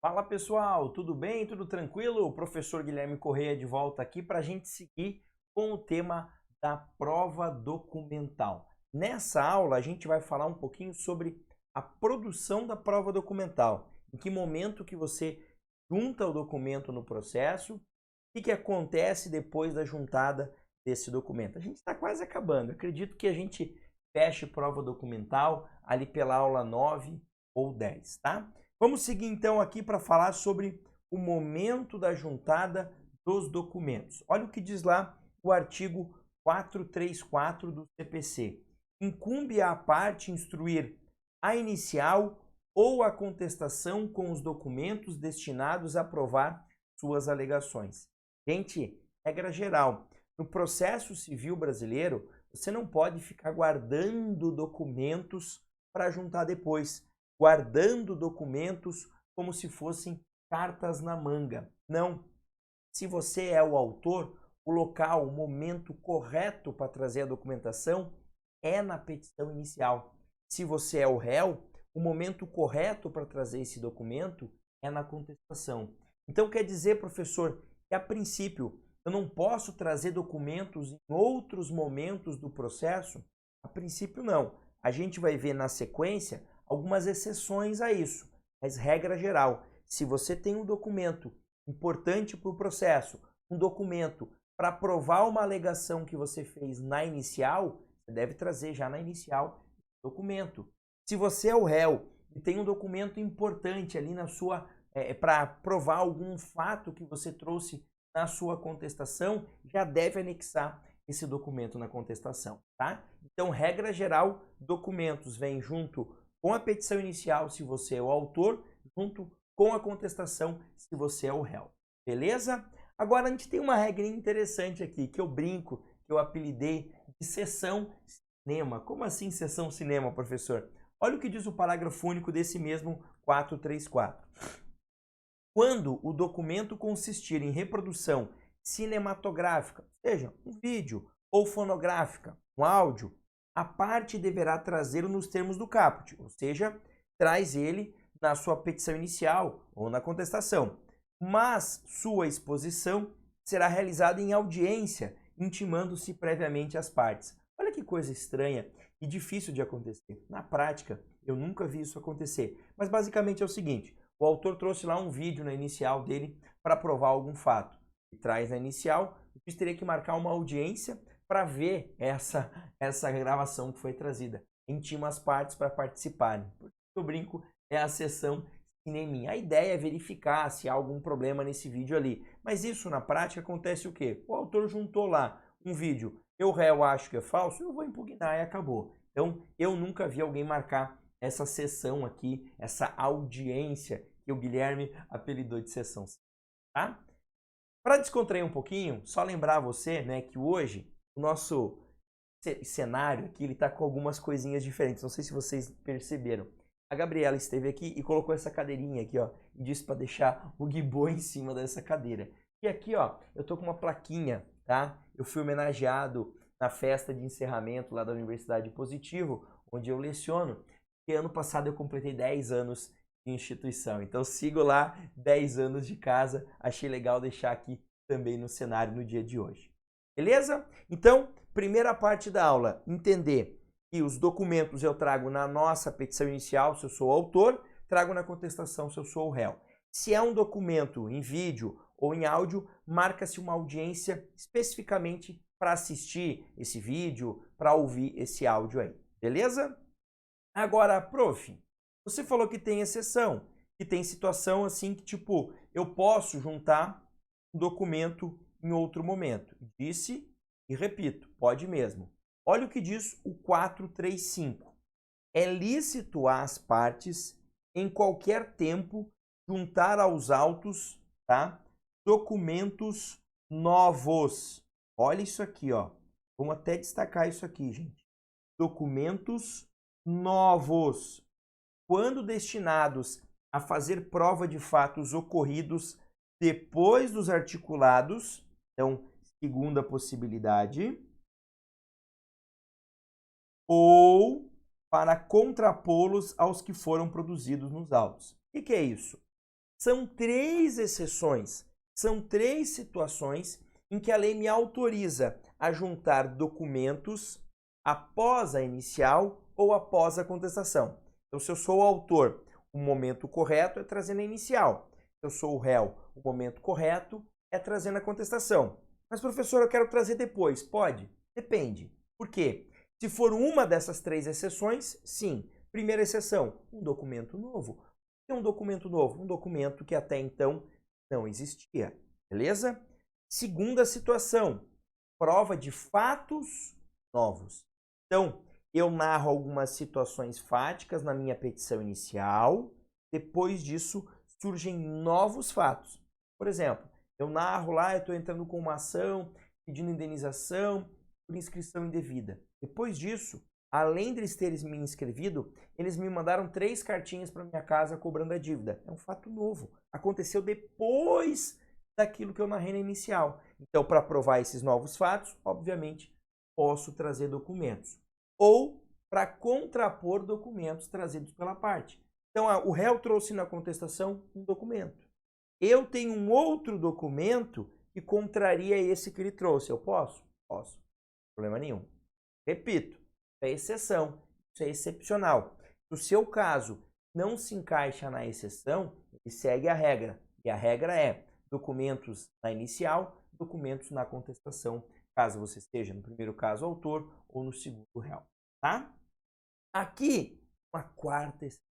Fala pessoal, tudo bem? Tudo tranquilo? O professor Guilherme Correia de volta aqui para a gente seguir com o tema da prova documental. Nessa aula a gente vai falar um pouquinho sobre a produção da prova documental. Em que momento que você junta o documento no processo, o que acontece depois da juntada desse documento. A gente está quase acabando, acredito que a gente feche prova documental ali pela aula 9 ou 10, tá? Vamos seguir então aqui para falar sobre o momento da juntada dos documentos. Olha o que diz lá o artigo 434 do CPC. Incumbe à parte instruir a inicial ou a contestação com os documentos destinados a provar suas alegações. Gente, regra geral, no processo civil brasileiro, você não pode ficar guardando documentos para juntar depois, guardando documentos como se fossem cartas na manga. Não. Se você é o autor, o local, o momento correto para trazer a documentação é na petição inicial. Se você é o réu, o momento correto para trazer esse documento é na contestação. Então quer dizer, professor, que a princípio eu não posso trazer documentos em outros momentos do processo? A princípio não. A gente vai ver na sequência algumas exceções a isso, mas regra geral, se você tem um documento importante para o processo, um documento para provar uma alegação que você fez na inicial, você deve trazer já na inicial o documento. Se você é o réu e tem um documento importante ali na sua para provar algum fato que você trouxe na sua contestação, já deve anexar esse documento na contestação, tá? Então, regra geral, documentos vêm junto com a petição inicial, se você é o autor, junto com a contestação, se você é o réu. Beleza? Agora, a gente tem uma regra interessante aqui, que eu brinco, que eu apelidei de sessão cinema. Como assim sessão cinema, professor? Olha o que diz o parágrafo único desse mesmo 434. Quando o documento consistir em reprodução cinematográfica, seja um vídeo ou fonográfica, um áudio, a parte deverá trazê-lo nos termos do caput, ou seja, traz ele na sua petição inicial ou na contestação, mas sua exposição será realizada em audiência, intimando-se previamente as partes. Olha que coisa estranha e difícil de acontecer. Na prática, eu nunca vi isso acontecer, mas basicamente é o seguinte: o autor trouxe lá um vídeo na inicial dele para provar algum fato. E traz na inicial, o juiz teria que marcar uma audiência para ver essa gravação que foi trazida. Intima as partes para participarem. Por isso que eu brinco, é a sessão cineminha. A ideia é verificar se há algum problema nesse vídeo ali. Mas isso na prática acontece o quê? O autor juntou lá um vídeo, eu réu acho que é falso, eu vou impugnar e acabou. Então, eu nunca vi alguém marcar essa sessão aqui, essa audiência que o Guilherme apelidou de sessão, tá? Para descontrair um pouquinho, só lembrar você, né, que hoje o nosso cenário aqui ele está com algumas coisinhas diferentes. Não sei se vocês perceberam. A Gabriela esteve aqui e colocou essa cadeirinha aqui, ó, e disse para deixar o Guibô em cima dessa cadeira. E aqui, ó, eu tô com uma plaquinha, tá? Eu fui homenageado na festa de encerramento lá da Universidade Positivo, onde eu leciono. E ano passado eu completei 10 anos de instituição. Então sigo lá 10 anos de casa. Achei legal deixar aqui também no cenário no dia de hoje. Beleza? Então, primeira parte da aula, entender que os documentos eu trago na nossa petição inicial, se eu sou o autor, trago na contestação, se eu sou o réu. Se é um documento em vídeo ou em áudio, marca-se uma audiência especificamente para assistir esse vídeo, para ouvir esse áudio aí. Beleza? Agora, prof, você falou que tem exceção, que tem situação assim que, tipo, eu posso juntar um documento em outro momento. Disse e repito, pode mesmo. Olha o que diz o 435. É lícito às partes, em qualquer tempo, juntar aos autos, tá, documentos novos. Olha isso aqui, ó. Vamos até destacar isso aqui, gente. Documentos novos, quando destinados a fazer prova de fatos ocorridos depois dos articulados, então, segunda possibilidade, ou para contrapô-los aos que foram produzidos nos autos. O que é isso? São 3 exceções, são 3 situações em que a lei me autoriza a juntar documentos após a inicial ou após a contestação. Então, se eu sou o autor, o momento correto é trazendo a inicial. Se eu sou o réu, o momento correto é trazendo a contestação. Mas, professor, eu quero trazer depois. Pode? Depende. Por quê? Se for uma dessas 3 exceções, sim. Primeira exceção, um documento novo. O que é um documento novo? Um documento que até então não existia. Beleza? Segunda situação, prova de fatos novos. Então, eu narro algumas situações fáticas na minha petição inicial. Depois disso, surgem novos fatos. Por exemplo, eu narro lá, eu estou entrando com uma ação, pedindo indenização por inscrição indevida. Depois disso, além de eles terem me inscrevido, eles me mandaram 3 cartinhas para minha casa cobrando a dívida. É um fato novo. Aconteceu depois daquilo que eu narrei na inicial. Então, para provar esses novos fatos, obviamente, posso trazer documentos. Ou para contrapor documentos trazidos pela parte. Então, o réu trouxe na contestação um documento. Eu tenho um outro documento que contraria esse que ele trouxe. Eu posso? Posso. Problema nenhum. Repito, é exceção, isso é excepcional. Se o seu caso não se encaixa na exceção, ele segue a regra. E a regra é documentos na inicial, documentos na contestação, caso você esteja no primeiro caso autor ou no segundo réu. Tá? Aqui, uma quarta exceção.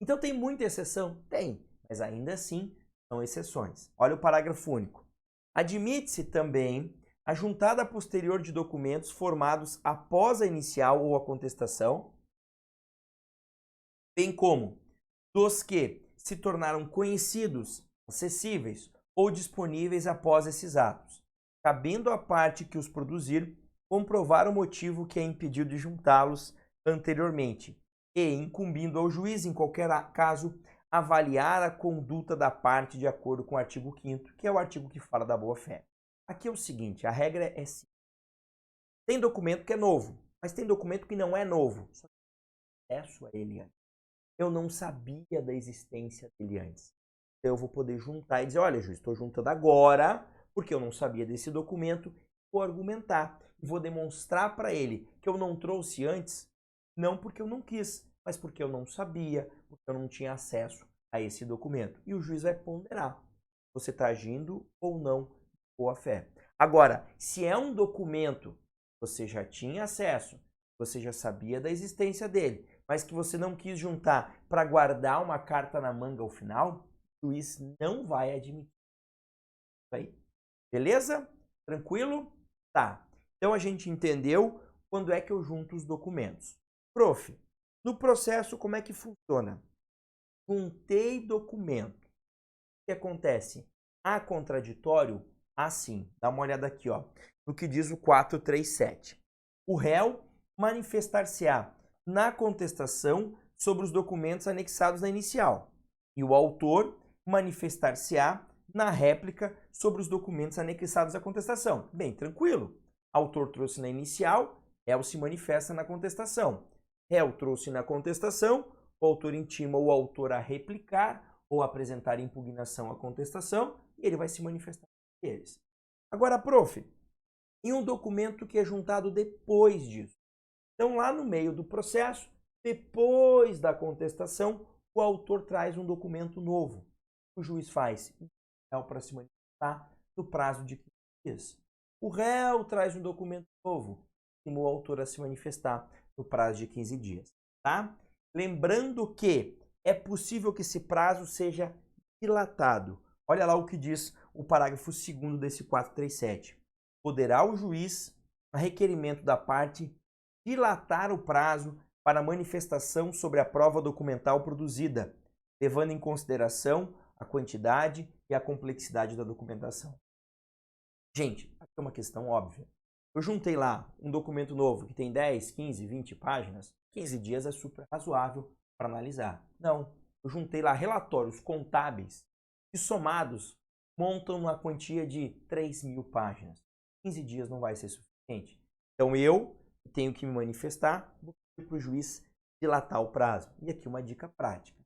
Então tem muita exceção? Tem, mas ainda assim são exceções. Olha o parágrafo único. Admite-se também a juntada posterior de documentos formados após a inicial ou a contestação, bem como dos que se tornaram conhecidos, acessíveis ou disponíveis após esses atos, cabendo à parte que os produzir comprovar o motivo que a impediu de juntá-los anteriormente e incumbindo ao juiz, em qualquer caso, avaliar a conduta da parte de acordo com o artigo 5º, que é o artigo que fala da boa-fé. Aqui é o seguinte, a regra é simples. Tem documento que é novo, mas tem documento que não é novo. Só que eu acesso a ele antes. Eu não sabia da existência dele antes. Então eu vou poder juntar e dizer, olha, juiz, estou juntando agora, porque eu não sabia desse documento, vou argumentar. Vou demonstrar para ele que eu não trouxe antes, não porque eu não quis, mas porque eu não sabia, porque eu não tinha acesso a esse documento. E o juiz vai ponderar. Você está agindo ou não de boa fé. Agora, se é um documento que você já tinha acesso, você já sabia da existência dele, mas que você não quis juntar para guardar uma carta na manga ao final, o juiz não vai admitir. Aí. Beleza? Tranquilo? Tá. Então a gente entendeu quando é que eu junto os documentos. Prof, no processo como é que funciona? Juntei documento. O que acontece? Há contraditório? Assim, dá uma olhada aqui, ó, no que diz o 437. O réu manifestar-se-á na contestação sobre os documentos anexados na inicial e o autor manifestar-se-á na réplica sobre os documentos anexados à contestação. Bem, tranquilo. Autor trouxe na inicial, réu se manifesta na contestação. Réu trouxe na contestação, o autor intima o autor a replicar ou apresentar impugnação à contestação e ele vai se manifestar com eles. Agora, prof, em um documento que é juntado depois disso. Então, lá no meio do processo, depois da contestação, o autor traz um documento novo. O juiz faz para se manifestar no prazo de 15 dias. O réu traz um documento novo, intima o autor a se manifestar no prazo de 15 dias. Tá? Lembrando que é possível que esse prazo seja dilatado. Olha lá o que diz o parágrafo 2º desse 437. Poderá o juiz, a requerimento da parte, dilatar o prazo para manifestação sobre a prova documental produzida, levando em consideração a quantidade e a complexidade da documentação. Gente, aqui é uma questão óbvia. Eu juntei lá um documento novo que tem 10, 15, 20 páginas, 15 dias é super razoável para analisar. Não, eu juntei lá relatórios contábeis que somados montam uma quantia de 3.000 páginas. 15 dias não vai ser suficiente. Então eu tenho que me manifestar, vou pedir para o juiz dilatar o prazo. E aqui uma dica prática.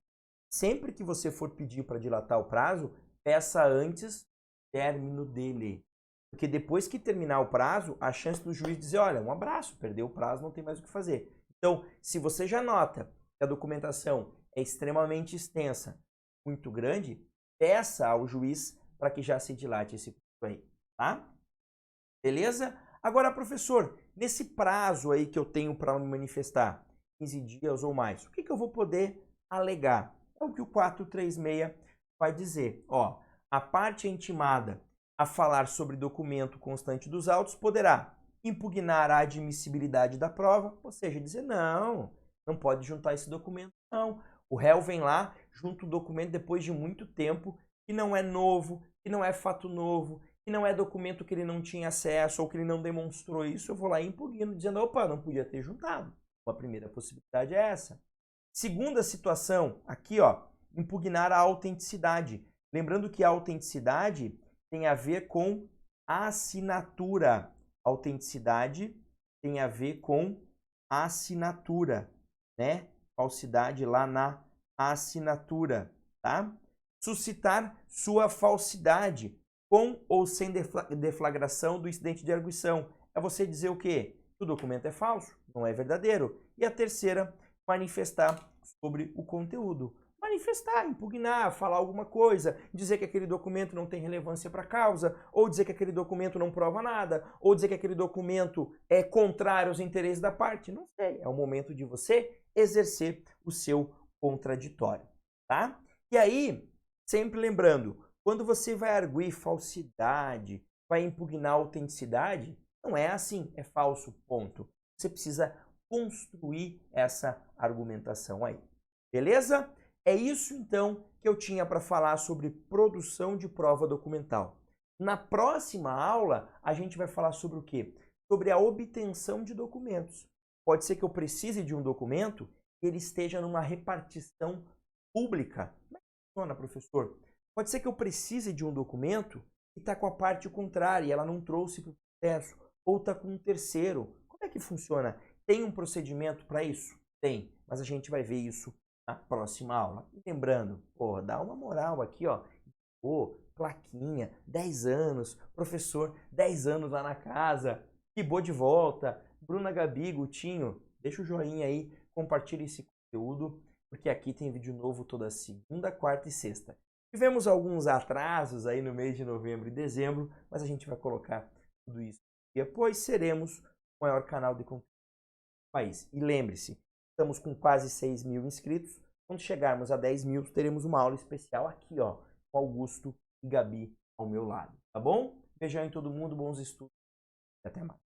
sempre que você for pedir para dilatar o prazo, peça antes do término dele. Porque depois que terminar o prazo, a chance do juiz dizer, olha, um abraço, perdeu o prazo, não tem mais o que fazer. Então, se você já nota que a documentação é extremamente extensa, muito grande, peça ao juiz para que já se dilate esse prazo aí, tá? Beleza? Agora, professor, nesse prazo aí que eu tenho para me manifestar, 15 dias ou mais, o que eu vou poder alegar? É o que o 436 vai dizer. Ó, a parte intimada a falar sobre documento constante dos autos poderá impugnar a admissibilidade da prova, ou seja, dizer não pode juntar esse documento, não. O réu vem lá, junta o documento depois de muito tempo, que não é novo, que não é fato novo, que não é documento que ele não tinha acesso ou que ele não demonstrou isso, eu vou lá impugno, dizendo, opa, não podia ter juntado. Uma primeira possibilidade é essa. Segunda situação, aqui, ó, impugnar a autenticidade. Lembrando que a autenticidade tem a ver com assinatura. Autenticidade tem a ver com assinatura, né? Falsidade lá na assinatura, tá? Suscitar sua falsidade com ou sem deflagração do incidente de arguição. É você dizer o quê? Que o documento é falso, não é verdadeiro. E a terceira, manifestar sobre o conteúdo. Manifestar, impugnar, falar alguma coisa, dizer que aquele documento não tem relevância para a causa, ou dizer que aquele documento não prova nada, ou dizer que aquele documento é contrário aos interesses da parte. Não sei, é o momento de você exercer o seu contraditório, tá? E aí, sempre lembrando, quando você vai arguir falsidade, vai impugnar autenticidade, não é assim, é falso, ponto. Você precisa construir essa argumentação aí. Beleza? É isso então que eu tinha para falar sobre produção de prova documental. Na próxima aula, a gente vai falar sobre o quê? Sobre a obtenção de documentos. Pode ser que eu precise de um documento e ele esteja numa repartição pública. Como é que funciona, professor? Pode ser que eu precise de um documento e está com a parte contrária e ela não trouxe para o processo, ou está com um terceiro. Como é que funciona? Tem um procedimento para isso? Tem, mas a gente vai ver isso na próxima aula. E lembrando, pô, dá uma moral aqui, ó. Pô, plaquinha, 10 anos, professor, 10 anos lá na casa, que boa de volta. Bruna, Gabi, Gutinho, deixa o joinha aí, compartilha esse conteúdo, porque aqui tem vídeo novo toda segunda, quarta e sexta. Tivemos alguns atrasos aí no mês de novembro e dezembro, mas a gente vai colocar tudo isso. E depois seremos o maior canal de conteúdo do país. E lembre-se, estamos com quase 6 mil inscritos. Quando chegarmos a 10 mil, teremos uma aula especial aqui, ó, com Augusto e Gabi ao meu lado. Tá bom? Beijão em todo mundo, bons estudos e até mais.